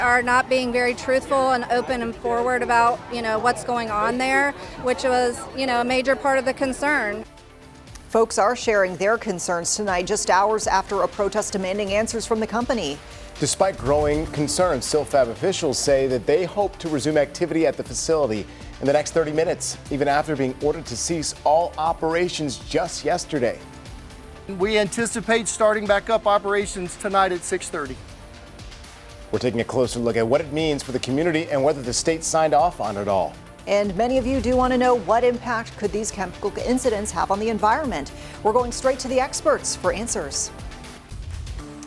are not being very truthful and open and forward about, what's going on there, which was, a major part of the concern. Folks are sharing their concerns tonight, just hours after a protest demanding answers from the company. Despite growing concerns, Silfab officials say that they hope to resume activity at the facility in the next 30 minutes, even after being ordered to cease all operations just yesterday. We anticipate starting back up operations tonight at 6:30. We're taking a closer look at what it means for the community and whether the state signed off on it all. And many of you do want to know, what impact could these chemical incidents have on the environment? We're going straight to the experts for answers.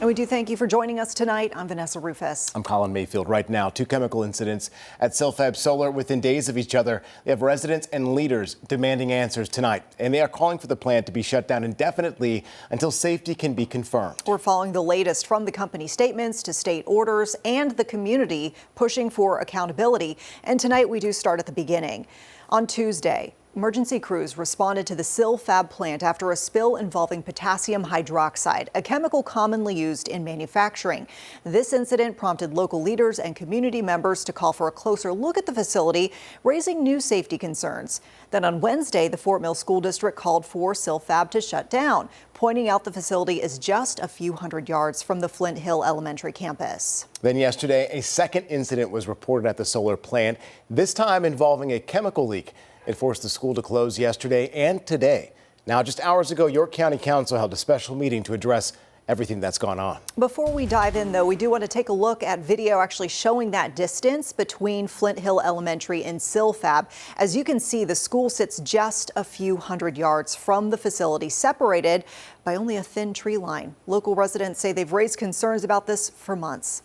And we do thank you for joining us tonight. I'm Vanessa Rufus. I'm Colin Mayfield. Right now, 2 chemical incidents at Silfab Solar within days of each other. They have residents and leaders demanding answers tonight, and they are calling for the plant to be shut down indefinitely until safety can be confirmed. We're following the latest from the company statements to state orders and the community pushing for accountability. And tonight we do start at the beginning. On Tuesday, emergency crews responded to the Silfab plant after a spill involving potassium hydroxide, a chemical commonly used in manufacturing. This incident prompted local leaders and community members to call for a closer look at the facility, raising new safety concerns. Then on Wednesday, the Fort Mill School District called for Silfab to shut down, pointing out the facility is just a few hundred yards from the Flint Hill Elementary campus. Then yesterday, a second incident was reported at the solar plant, this time involving a chemical leak. It forced the school to close yesterday and today. Now, just hours ago, York County Council held a special meeting to address everything that's gone on. Before we dive in, though, we do want to take a look at video actually showing that distance between Flint Hill Elementary and Silfab. As you can see, the school sits just a few hundred yards from the facility, separated by only a thin tree line. Local residents say they've raised concerns about this for months.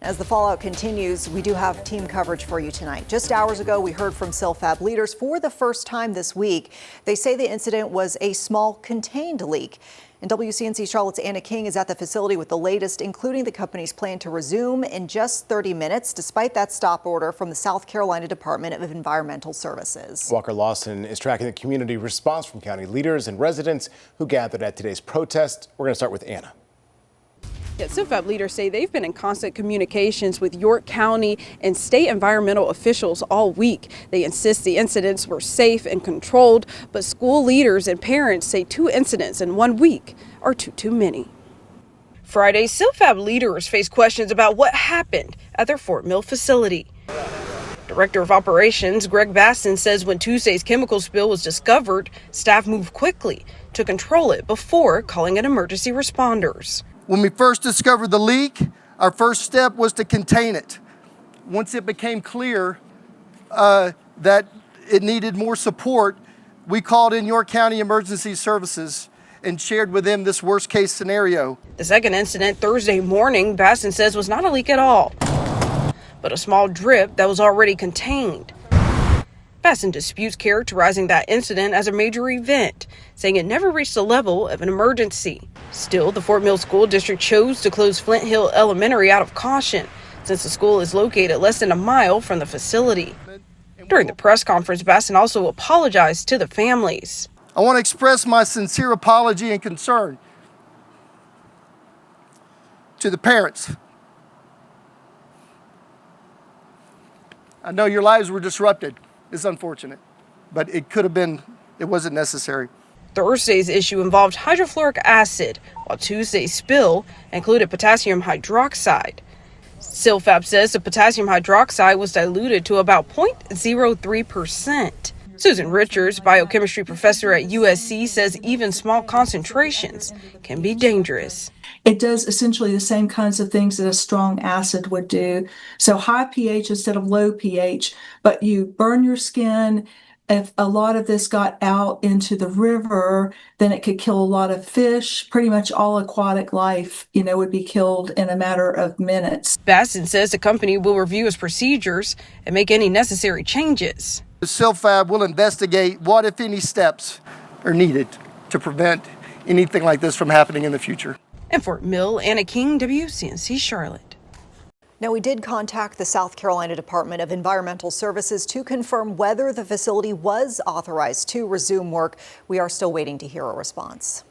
As the fallout continues, we do have team coverage for you tonight. Just hours ago, we heard from Silfab leaders for the first time this week. They say the incident was a small contained leak. And WCNC Charlotte's Anna King is at the facility with the latest, including the company's plan to resume in just 30 minutes, despite that stop order from the South Carolina Department of Environmental Services. Walker Lawson is tracking the community response from county leaders and residents who gathered at today's protest. We're going to start with Anna. Silfab leaders say they've been in constant communications with York County and state environmental officials all week. They insist the incidents were safe and controlled, but school leaders and parents say 2 incidents in 1 week are too many. Friday, Silfab leaders face questions about what happened at their Fort Mill facility. Director of Operations Greg Basson says when Tuesday's chemical spill was discovered, staff moved quickly to control it before calling in emergency responders. When we first discovered the leak, our first step was to contain it. Once it became clear that it needed more support, we called in York County Emergency Services and shared with them this worst case scenario. The second incident Thursday morning, Basson says was not a leak at all, but a small drip that was already contained. Basson disputes characterizing that incident as a major event, saying it never reached the level of an emergency. Still, the Fort Mill School District chose to close Flint Hill Elementary out of caution, since the school is located less than a mile from the facility. During the press conference, Basson also apologized to the families. I want to express my sincere apology and concern to the parents. I know your lives were disrupted. It's unfortunate, but it wasn't necessary. Thursday's issue involved hydrofluoric acid, while Tuesday's spill included potassium hydroxide. Silfab says the potassium hydroxide was diluted to about 0.03%. Susan Richards, biochemistry professor at USC, says even small concentrations can be dangerous. It does essentially the same kinds of things that a strong acid would do. So high pH instead of low pH, but you burn your skin. If a lot of this got out into the river, then it could kill a lot of fish. Pretty much all aquatic life, would be killed in a matter of minutes. Basson says the company will review its procedures and make any necessary changes. The Silfab will investigate what, if any, steps are needed to prevent anything like this from happening in the future. In Fort Mill, Anna King, WCNC Charlotte. Now, we did contact the South Carolina Department of Environmental Services to confirm whether the facility was authorized to resume work. We are still waiting to hear a response.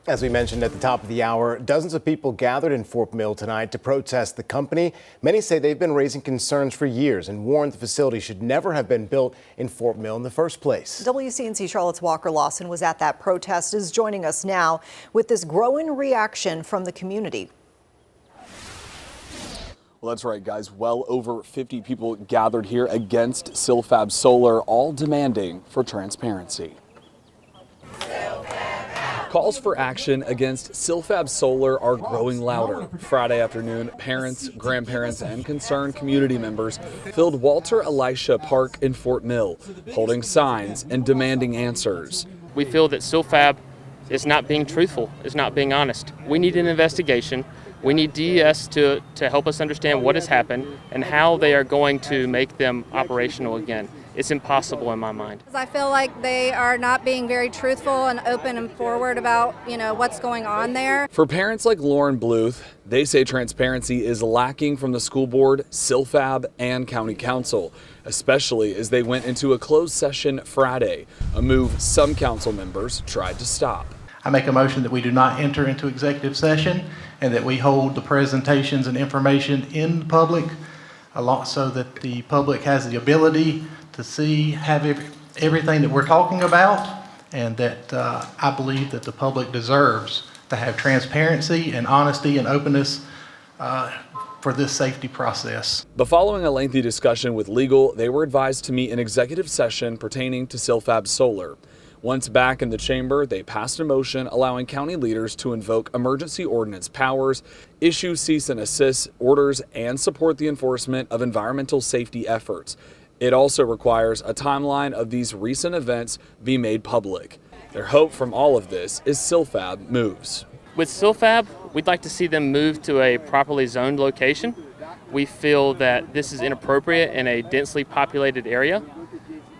As we mentioned at the top of the hour, dozens of people gathered in Fort Mill tonight to protest the company. Many say they've been raising concerns for years and warned the facility should never have been built in Fort Mill in the first place. WCNC Charlotte's Walker Lawson was at that protest, is joining us now with this growing reaction from the community. Well, that's right, guys. Well over 50 people gathered here against Silfab Solar, all demanding for transparency. Calls for action against Silfab Solar are growing louder. Friday afternoon, parents, grandparents, and concerned community members filled Walter Elisha Park in Fort Mill, holding signs and demanding answers. We feel that Silfab is not being truthful, is not being honest. We need an investigation. We need DES to help us understand what has happened and how they are going to make them operational again. It's impossible in my mind. I feel like they are not being very truthful and open and forward about, what's going on there. For parents like Lauren Bluth, they say transparency is lacking from the school board, Silfab, and county council, especially as they went into a closed session Friday, a move some council members tried to stop. I make a motion that we do not enter into executive session and that we hold the presentations and information in the public so that the public has the ability to have everything that we're talking about, and that I believe that the public deserves to have transparency and honesty and openness for this safety process. But following a lengthy discussion with legal, they were advised to meet an executive session pertaining to Silfab Solar. Once back in the chamber, they passed a motion allowing county leaders to invoke emergency ordinance powers, issue cease and assist orders, and support the enforcement of environmental safety efforts. It also requires a timeline of these recent events be made public. Their hope from all of this is Silfab moves. With Silfab, we'd like to see them move to a properly zoned location. We feel that this is inappropriate in a densely populated area.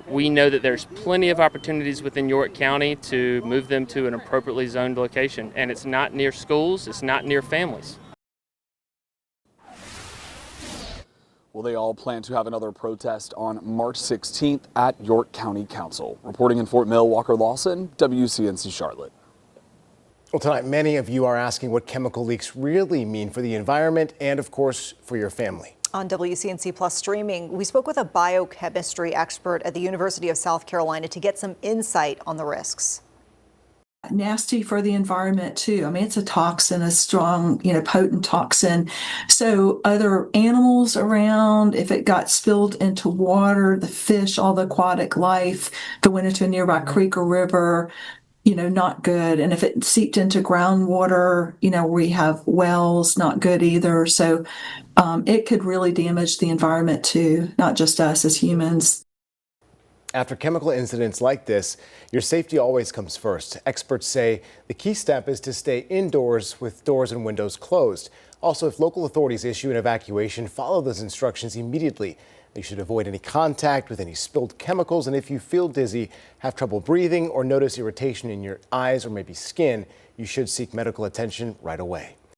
We know that there's plenty of opportunities within York County to move them to an appropriately zoned location, and it's not near schools, it's not near families. Well, they all plan to have another protest on March 16th at York County Council. Reporting in Fort Mill, Walker Lawson, WCNC Charlotte. Well, tonight, many of you are asking what chemical leaks really mean for the environment and, of course, for your family. On WCNC Plus streaming, we spoke with a biochemistry expert at the University of South Carolina to get some insight on the risks. Nasty for the environment too. I mean, it's a toxin, a strong, potent toxin. So other animals around, if it got spilled into water, the fish, all the aquatic life, if it went into a nearby creek or river, not good. And if it seeped into groundwater, we have wells, not good either. So it could really damage the environment too, not just us as humans. After chemical incidents like this, your safety always comes first. Experts say the key step is to stay indoors with doors and windows closed. Also, if local authorities issue an evacuation, follow those instructions immediately. You should avoid any contact with any spilled chemicals, and if you feel dizzy, have trouble breathing, or notice irritation in your eyes or maybe skin, you should seek medical attention right away.